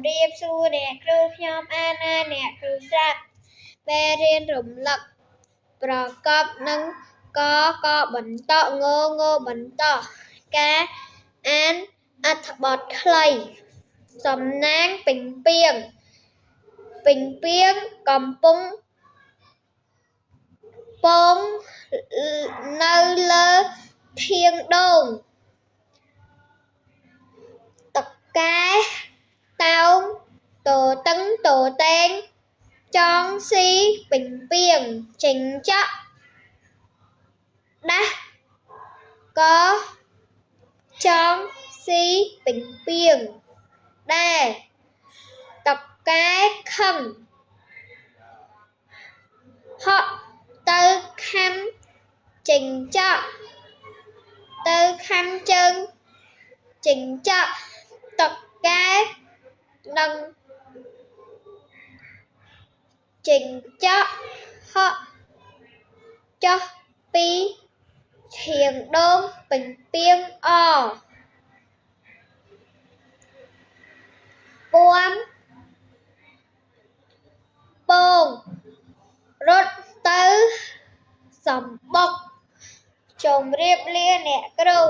រៀបសួរអ្នកគ្រូខ្ញុំអានហើយអ្នកគ្រូស្រាប់ពេលរៀនរំលឹកប្រកបនឹងកបន្តងបន្តការអានអត្ថបទខ្លីសំណាងពេញពាងកំពុងពងនៅលើធាងដូងតុកែតោងទតឹងទតែងចងស៊ីពេញពាងចេញចក់ដាស់កចងស៊ីពេញពាងដែរតុកែខឹងហក់ទៅខាំចេញចក់ទៅខាំជើងចេញចក់តុកែនឹងចេញចក់ហក់ចុះពីធាងដូងពេញពាងពាំពងរត់ទៅសំបុកជម្រាបលាអ្នកគ្រូ